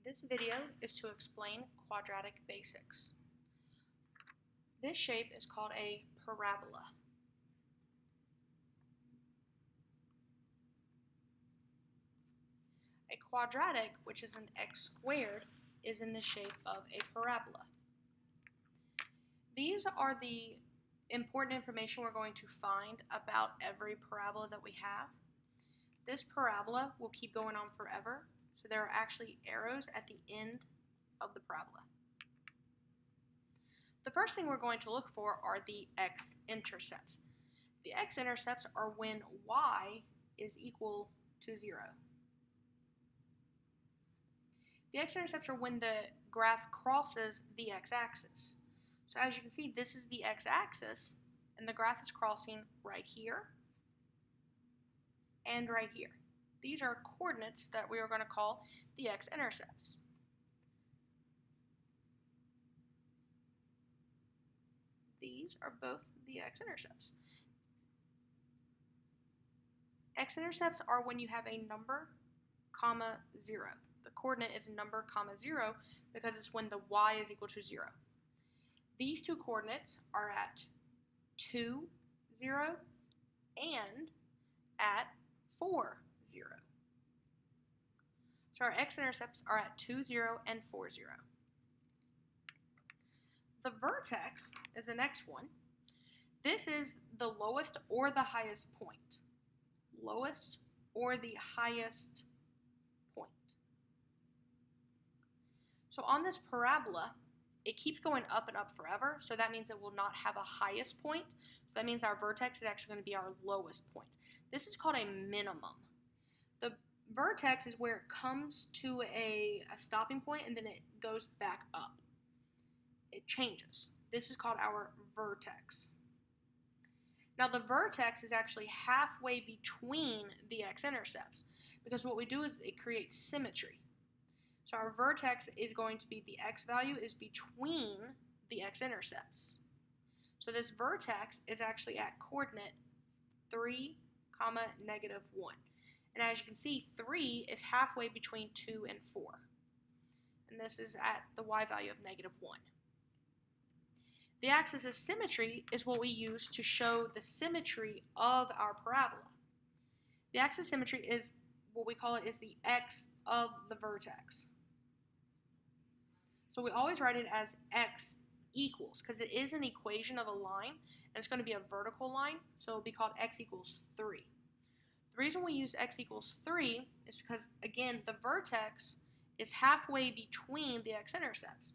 This video is to explain quadratic basics. This shape is called a parabola. A quadratic, which is an x squared, is in the shape of a parabola. These are the important information we're going to find about every parabola that we have. This parabola will keep going on forever, so there are actually arrows at the end of the parabola. The first thing we're going to look for are the x-intercepts. The x-intercepts are when y is equal to 0. The x-intercepts are when the graph crosses the x-axis. So as you can see, this is the x-axis, and the graph is crossing right here and right here. These are coordinates that we are going to call the x-intercepts. These are both the x-intercepts. X-intercepts are when you have a number, comma, 0. The coordinate is number, comma, 0 because it's when the y is equal to 0. These two coordinates are at 2, 0 and at 4, 0. So our x-intercepts are at 2, 0 and 4, 0. The vertex is the next one. This is the lowest or the highest point. Lowest or the highest point. So on this parabola, it keeps going up and up forever, so that means it will not have a highest point. So that means our vertex is actually going to be our lowest point. This is called a minimum. The vertex is where it comes to a stopping point and then it goes back up. It changes. This is called our vertex. Now the vertex is actually halfway between the x-intercepts because what we do is it creates symmetry. So our vertex is going to be the x value is between the x-intercepts. So this vertex is actually at coordinate 3, negative 1. And as you can see, 3 is halfway between 2 and 4. And this is at the y value of negative 1. The axis of symmetry is what we use to show the symmetry of our parabola. The axis of symmetry is what we call it is the x of the vertex. So we always write it as x equals, because it is an equation of a line, and it's going to be a vertical line, so it will be called x equals 3. The reason we use x equals 3 is because, again, the vertex is halfway between the x-intercepts.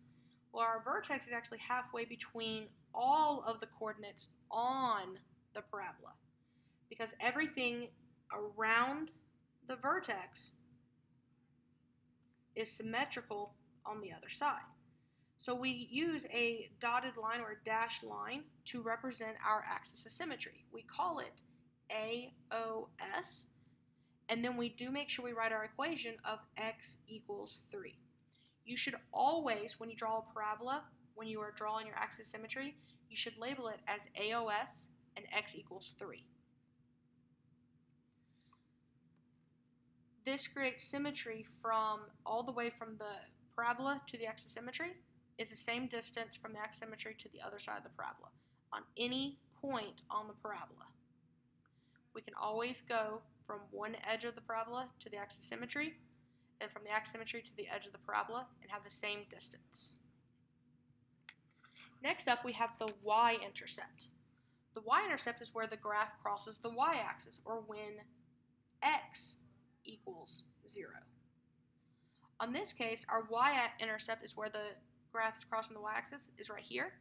Well, our vertex is actually halfway between all of the coordinates on the parabola, because everything around the vertex is symmetrical on the other side. So we use a dotted line or a dashed line to represent our axis of symmetry. We call it AOS, and then we do make sure we write our equation of x equals 3. You should always, when you draw a parabola, when you are drawing your axis of symmetry, you should label it as AOS and x equals 3. This creates symmetry from all the way from the parabola to the axis of symmetry is the same distance from the axis of symmetry to the other side of the parabola on any point on the parabola. We can always go from one edge of the parabola to the axis of symmetry and from the axis of symmetry to the edge of the parabola and have the same distance. Next up, we have the y-intercept. The y-intercept is where the graph crosses the y-axis, or when x equals 0. On this case, our y-intercept is where the graph is crossing the y-axis, is right here.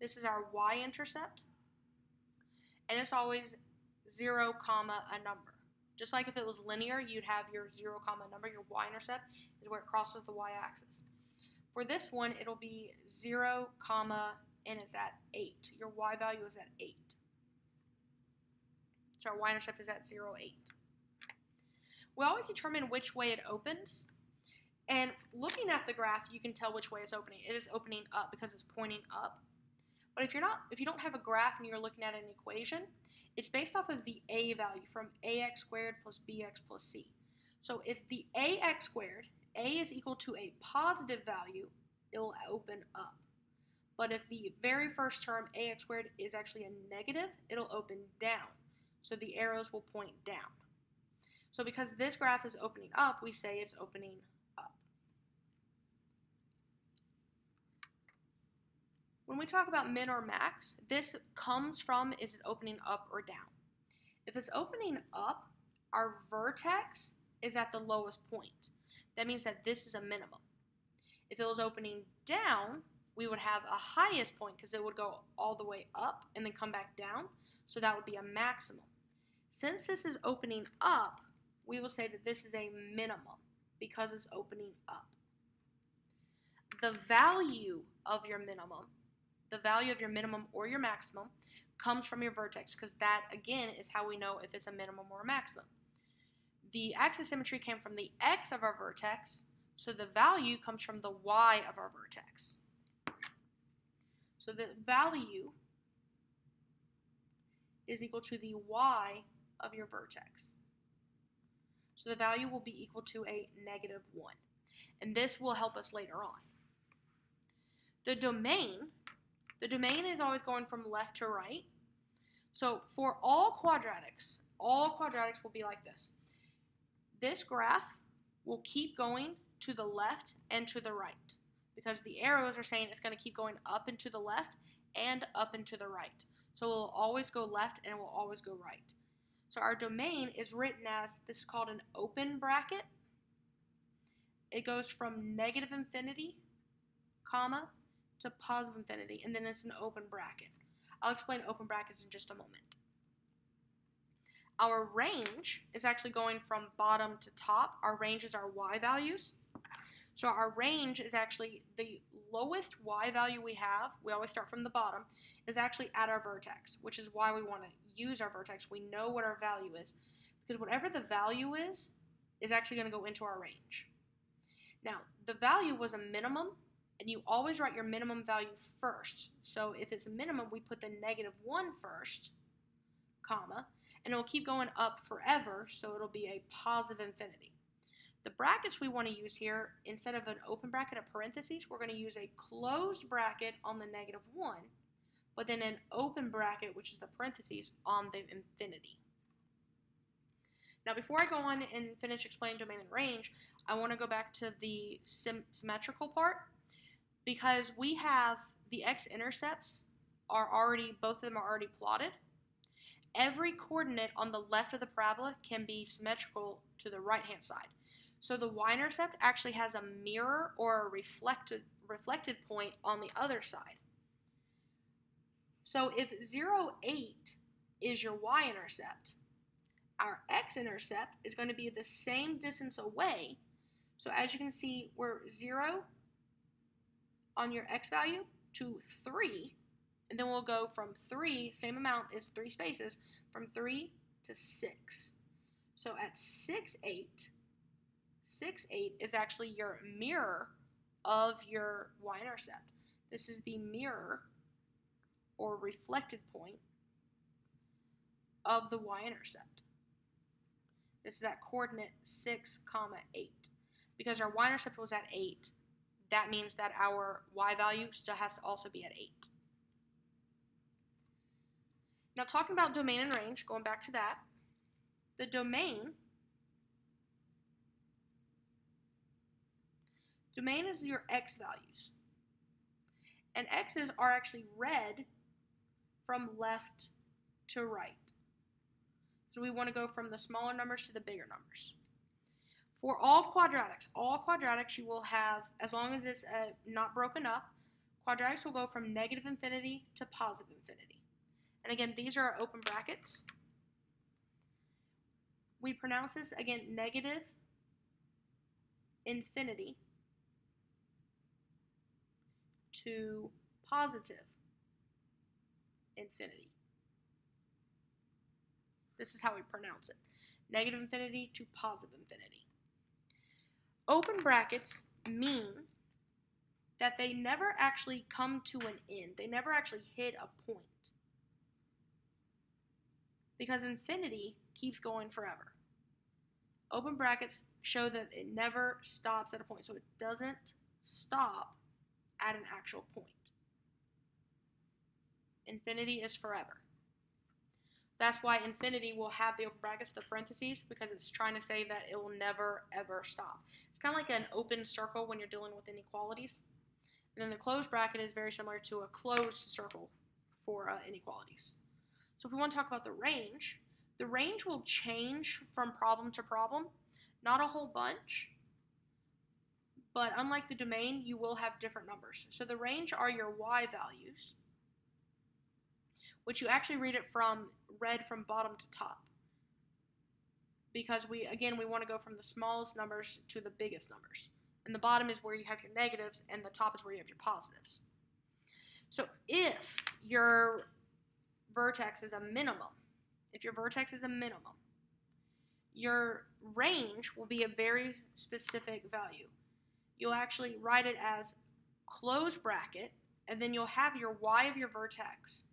This is our y-intercept, and it's always 0, a number. Just like if it was linear, you'd have your 0, number. Your y-intercept is where it crosses the y-axis. For this one, it'll be 0, and it's at 8. Your y value is at 8. So our y-intercept is at 0, 8. We always determine which way it opens. And looking at the graph, you can tell which way it's opening. It is opening up because it's pointing up. But if you don't have a graph and you're looking at an equation, it's based off of the a value from ax squared plus bx plus c. So if the ax squared, A is equal to a positive value, it will open up. But if the very first term, ax squared, is actually a negative, it'll open down. So the arrows will point down. So because this graph is opening up, we say it's opening up. When we talk about min or max, this comes from, is it opening up or down? If it's opening up, our vertex is at the lowest point. That means that this is a minimum. If it was opening down, we would have a highest point because it would go all the way up and then come back down. So that would be a maximum. Since this is opening up, we will say that this is a minimum because it's opening up. The value of your minimum, or your maximum, comes from your vertex because that, again, is how we know if it's a minimum or a maximum. The axis symmetry came from the x of our vertex, so the value comes from the y of our vertex. So the value is equal to the y of your vertex. So the value will be equal to a -1. And this will help us later on. The domain is always going from left to right. So for all quadratics will be like this. This graph will keep going to the left and to the right because the arrows are saying it's going to keep going up and to the left and up and to the right. So it will always go left and it will always go right. So our domain is written as, this is called an open bracket. It goes from -infinity, comma, to positive infinity, and then it's an open bracket. I'll explain open brackets in just a moment. Our range is actually going from bottom to top. Our range is our y values. So our range is actually the lowest y value we have. We always start from the bottom, is actually at our vertex, which is why we want to use our vertex. We know what our value is because whatever the value is actually going to go into our range. Now, the value was a minimum, and you always write your minimum value first. So if it's a minimum, we put the -1 first, comma, and it will keep going up forever, so it'll be a positive infinity. The brackets we want to use here, instead of an open bracket of parentheses, we're going to use a closed bracket on the -1, but then an open bracket, which is the parentheses, on the infinity. Now, before I go on and finish explaining domain and range, I want to go back to the symmetrical part, because we have the x-intercepts both of them are already plotted. Every coordinate on the left of the parabola can be symmetrical to the right-hand side. So the y-intercept actually has a mirror or a reflected point on the other side. So if 0, 8 is your y-intercept, our x-intercept is going to be the same distance away. So as you can see, we're 0 on your x value to 3, and then we'll go from 3, same amount is 3 spaces, from 3 to 6. So at 6, 8 is actually your mirror of your y-intercept. This is the mirror or reflected point of the y-intercept. This is at coordinate 6, 8. Because our y-intercept was at 8, that means that our y value still has to also be at 8. Now, talking about domain and range, going back to that, the domain is your x values. And x's are actually read from left to right. So we want to go from the smaller numbers to the bigger numbers. For all quadratics you will have, as long as it's not broken up, quadratics will go from -infinity to positive infinity. And again, these are our open brackets. We pronounce this, again, -infinity to positive infinity. This is how we pronounce it. -infinity to positive infinity. Open brackets mean that they never actually come to an end. They never actually hit a point. Because infinity keeps going forever. Open brackets show that it never stops at a point. So it doesn't stop at an actual point. Infinity is forever. That's why infinity will have the open brackets, the parentheses, because it's trying to say that it will never, ever stop. It's kind of like an open circle when you're dealing with inequalities. And then the closed bracket is very similar to a closed circle for inequalities. So if we want to talk about the range will change from problem to problem. Not a whole bunch, but unlike the domain, you will have different numbers. So the range are your y values, which you actually read from bottom to top. Because we want to go from the smallest numbers to the biggest numbers. And the bottom is where you have your negatives, and the top is where you have your positives. So if your vertex is a minimum, your range will be a very specific value. You'll actually write it as closed bracket, and then you'll have your y of your vertex,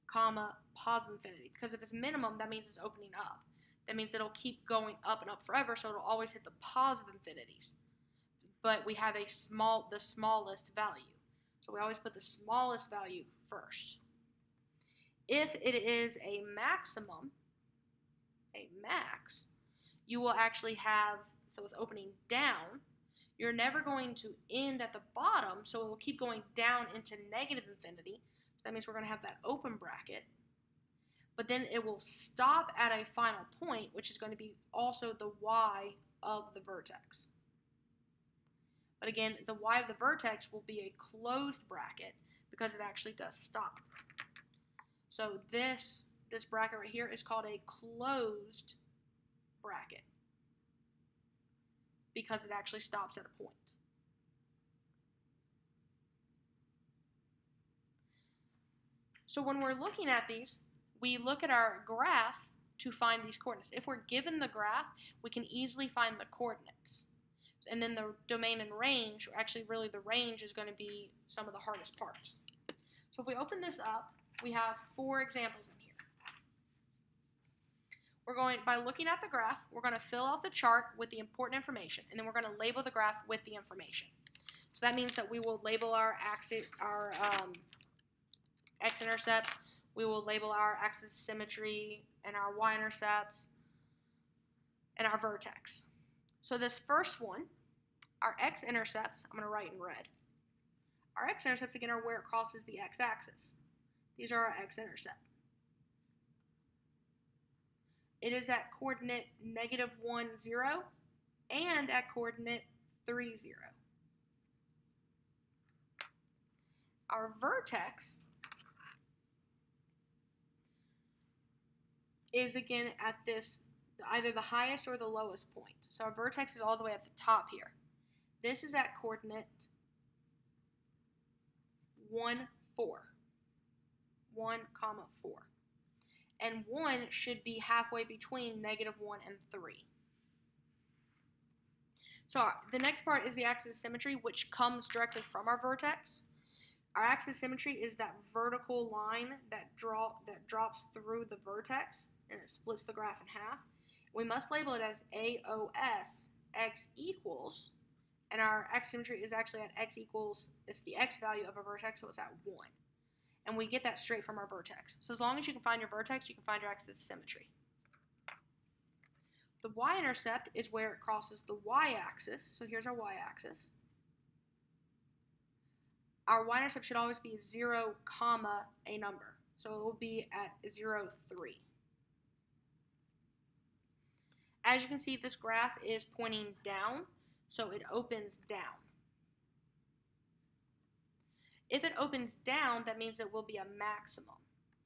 comma, positive infinity. Because if it's minimum, that means it's opening up. That means it'll keep going up and up forever, so it'll always hit the positive infinities. But we have the smallest value. So we always put the smallest value first. If it is a maximum, you will actually have, so it's opening down. You're never going to end at the bottom, so it will keep going down into negative infinity. So that means we're going to have that open bracket. But then it will stop at a final point, which is going to be also the y of the vertex. But again, the y of the vertex will be a closed bracket because it actually does stop. So this bracket right here is called a closed bracket because it actually stops at a point. So when we're looking at these, we look at our graph to find these coordinates. If we're given the graph, we can easily find the coordinates. And then the domain and range, actually really the range is going to be some of the hardest parts. So if we open this up, we have 4 examples in here. By looking at the graph, we're going to fill out the chart with the important information, and then we're going to label the graph with the information. So that means that we will label our x-intercepts, we will label our axis of symmetry, and our y-intercepts, and our vertex. So this first one, our x-intercepts, I'm going to write in red. Our x-intercepts, again, are where it crosses the x-axis. These are our x-intercept. It is at coordinate -1, 0, and at coordinate 3, 0. Our vertex is again at this, either the highest or the lowest point. So our vertex is all the way at the top here. This is at coordinate 1, 4. 1, 4. And 1 should be halfway between -1 and 3. So the next part is the axis of symmetry, which comes directly from our vertex. Our axis of symmetry is that vertical line that drops through the vertex, and it splits the graph in half. We must label it as AOS, x equals, and our axis of symmetry is actually at x equals, it's the x value of a vertex, so it's at 1. And we get that straight from our vertex. So as long as you can find your vertex, you can find your axis of symmetry. The y-intercept is where it crosses the y-axis. So here's our y-axis. Our y-intercept should always be 0, a number. So it will be at 0, 3. As you can see, this graph is pointing down, so it opens down. If it opens down, that means it will be a maximum.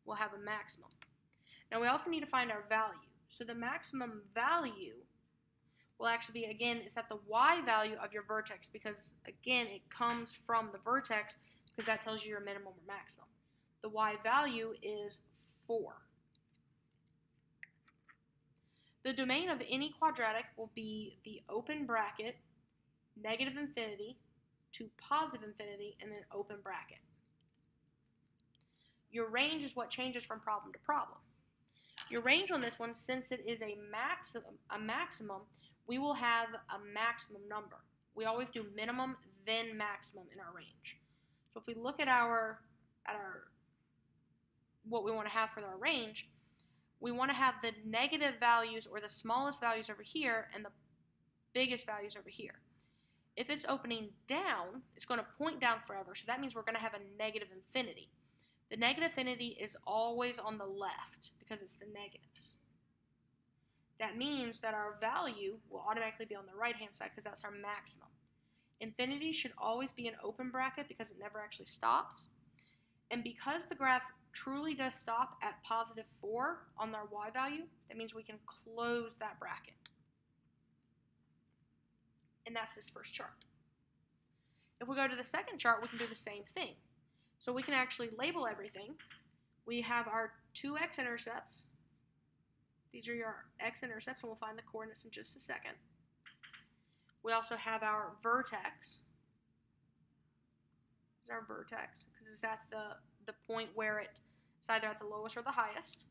We'll have a maximum. Now we also need to find our value. So the maximum value will actually be, again, it's at the y value of your vertex because, again, it comes from the vertex because that tells you your minimum or maximum. The y value is 4. The domain of any quadratic will be the open bracket, negative infinity, to positive infinity, and then open bracket. Your range is what changes from problem to problem. Your range on this one, since it is a maximum, we will have a maximum number. We always do minimum, then maximum in our range. So if we look at our what we want to have for our range, we want to have the negative values or the smallest values over here and the biggest values over here. If it's opening down, it's going to point down forever, so that means we're going to have a negative infinity. The negative infinity is always on the left because it's the negatives. That means that our value will automatically be on the right hand side because that's our maximum. Infinity should always be an open bracket because it never actually stops. And because the graph truly does stop at positive 4 on our y value, that means we can close that bracket. And that's this first chart. If we go to the second chart, we can do the same thing. So we can actually label everything. We have our two x-intercepts. These are your x-intercepts, and we'll find the coordinates in just a second. We also have our vertex. This is our vertex, because it's at the point where it's either at the lowest or the highest.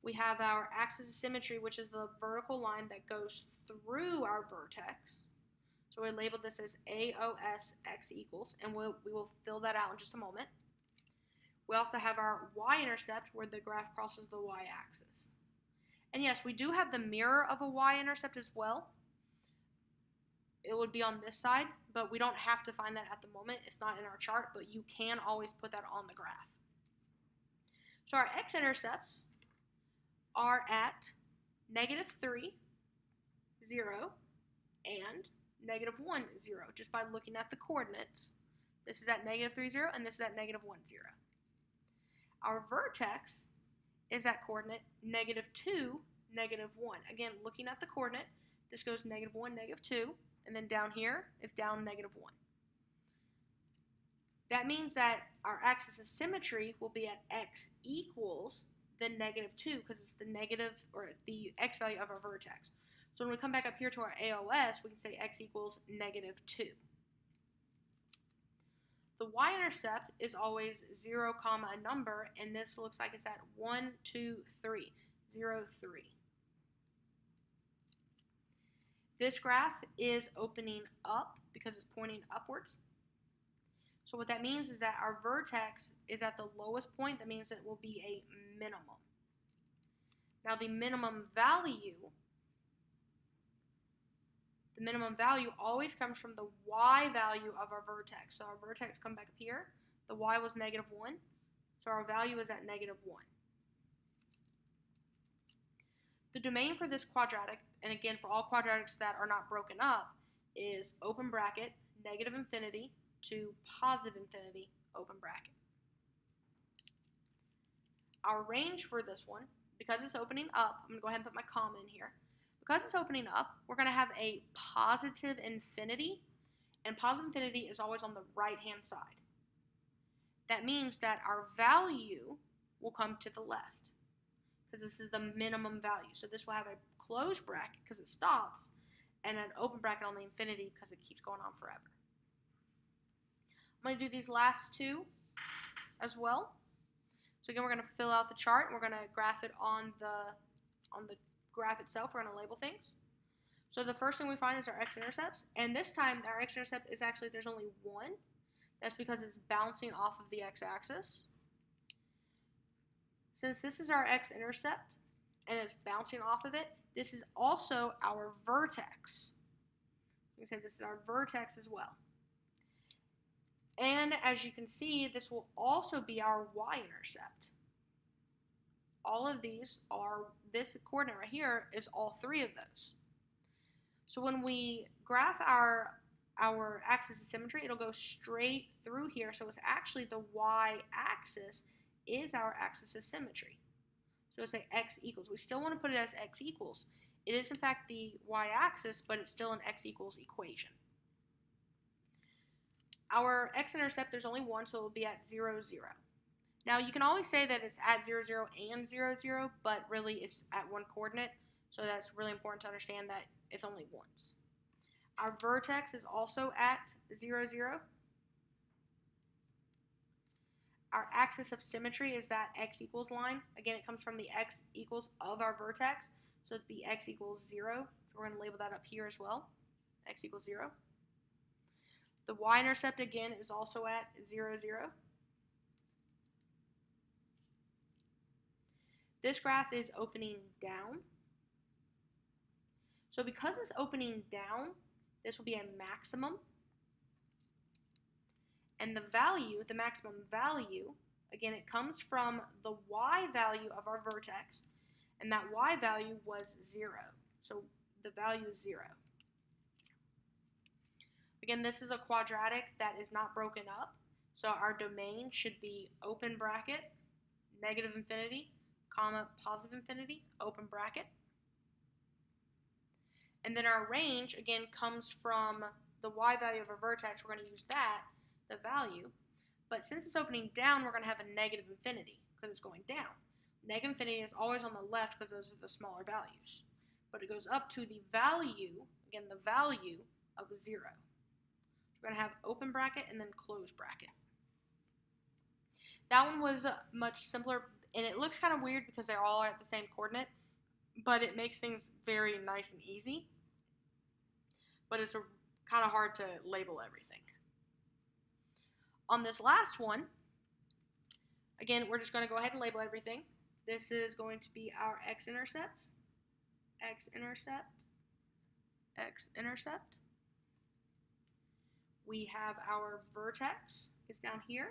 We have our axis of symmetry, which is the vertical line that goes through our vertex. So we labeled this as AOS x equals, and we will fill that out in just a moment. We also have our y-intercept, where the graph crosses the y-axis. And yes, we do have the mirror of a y-intercept as well. It would be on this side, but we don't have to find that at the moment. It's not in our chart, but you can always put that on the graph. So our x-intercepts are at -3, 0, and -1, 0, just by looking at the coordinates. This is at -3, 0, and this is at -1, 0. Our vertex is at coordinate -2, -1. Again, looking at the coordinate, this goes -1, -2, and then down here, it's down -1. That means that our axis of symmetry will be at x equals the -2, because it's the negative, or the x value of our vertex. So when we come back up here to our AOS, we can say x equals -2. The y-intercept is always 0, a number, and this looks like it's at 1, 2, 3, 0, 3. This graph is opening up because it's pointing upwards. So what that means is that our vertex is at the lowest point. That means it will be a minimum. Now the minimum value always comes from the y value of our vertex. So our vertex come back up here. The y was -1, so our value is at -1. The domain for this quadratic, and again for all quadratics that are not broken up, is open bracket, -infinity to +infinity, open bracket. Our range for this one, because it's opening up, I'm going to go ahead and put my comma in here. Because it's opening up, we're going to have a positive infinity, and positive infinity is always on the right-hand side. That means that our value will come to the left, because this is the minimum value. So this will have a closed bracket because it stops, and an open bracket on the infinity because it keeps going on forever. I'm going to do these last two as well. So again, we're going to fill out the chart, and we're going to graph it on the graph itself. We're going to label things. So the first thing we find is our x-intercepts, and this time our x-intercept is actually, there's only one. That's because it's bouncing off of the x-axis. Since this is our x-intercept and it's bouncing off of it, this is also our vertex. You can say this is our vertex as well. And as you can see, this will also be our y-intercept. All of these are, this coordinate right here is all three of those. So when we graph our axis of symmetry, it'll go straight through here. So it's actually the y-axis is our axis of symmetry. So it'll say x equals. We still want to put it as x equals. It is in fact the y-axis, but it's still an x equals equation. Our x-intercept, there's only one, so it will be at 0, 0. Now you can always say that it's at 0, 0 and 0, 0, but really it's at one coordinate, so that's really important to understand that it's only once. Our vertex is also at 0, 0. Our axis of symmetry is that x equals line. Again, it comes from the x equals of our vertex, so it'd be x equals 0. So we're going to label that up here as well, x equals 0. The y-intercept, again, is also at 0, 0. This graph is opening down. So because it's opening down, this will be a maximum. And the value, the maximum value, again, it comes from the y value of our vertex, and that y value was 0. So the value is 0. Again, this is a quadratic that is not broken up, so our domain should be open bracket, negative infinity, comma, positive infinity, open bracket. And then our range, again, comes from the y value of a vertex. We're going to use that, the value. But since it's opening down, we're going to have a negative infinity because it's going down. Negative infinity is always on the left because those are the smaller values. But it goes up to the value, again, the value of 0. We're going to have open bracket and then close bracket. That one was much simpler, and it looks kind of weird because they're all at the same coordinate, but it makes things very nice and easy. But it's kind of hard to label everything. On this last one, again, we're just going to go ahead and label everything. This is going to be our x-intercept, x-intercept, x-intercept. We have our vertex is down here.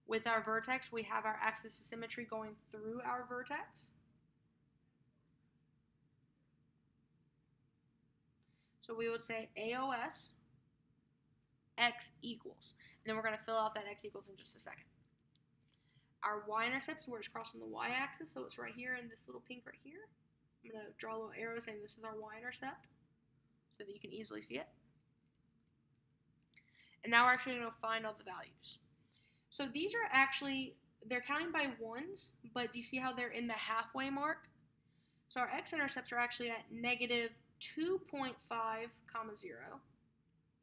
With our vertex, we have our axis of symmetry going through our vertex. So we would say AOS x equals. And then we're going to fill out that x equals in just a second. Our y-intercept is where it's crossing the y-axis, so it's right here in this little pink right here. I'm going to draw a little arrow saying this is our y-intercept so that you can easily see it. And now we're actually going to find all the values. So these are actually, they're counting by ones, but do you see how they're in the halfway mark? So our x-intercepts are actually at negative 2.5, 0,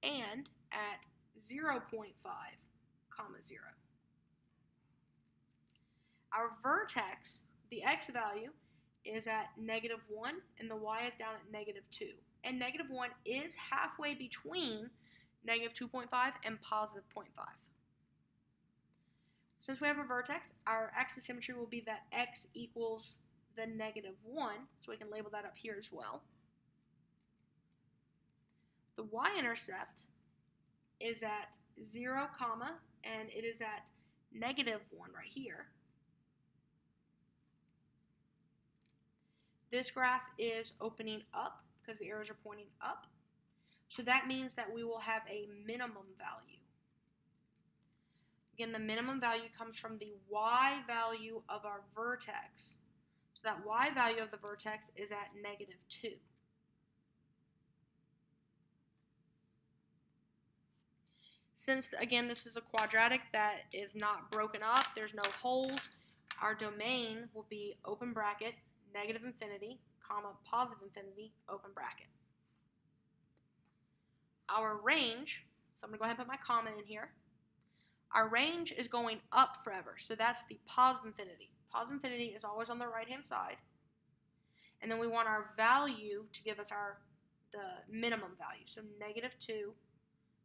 and at 0.5, 0. Our vertex, the x value, is at negative 1, and the y is down at negative 2. And negative 1 is halfway between negative 2.5 and positive 0.5. Since we have a vertex, our axis of symmetry will be that x equals the negative 1, so we can label that up here as well. The y-intercept is at 0, and it is at negative 1 right here. This graph is opening up because the arrows are pointing up. So that means that we will have a minimum value. Again, the minimum value comes from the y value of our vertex. So that y value of the vertex is at negative 2. Since, again, this is a quadratic that is not broken up, there's no holes, our domain will be open bracket, negative infinity, positive infinity, open bracket. Our range, so I'm going to go ahead and put my comma in here. Our range is going up forever, so that's the positive infinity. Positive infinity is always on the right-hand side. And then we want our value to give us the minimum value, so negative 2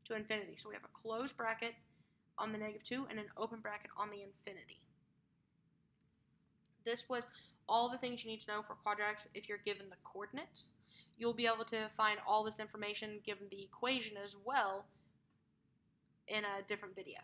to infinity. So we have a closed bracket on the negative 2 and an open bracket on the infinity. This was all the things you need to know for quadratics if you're given the coordinates. You'll be able to find all this information given the equation as well in a different video.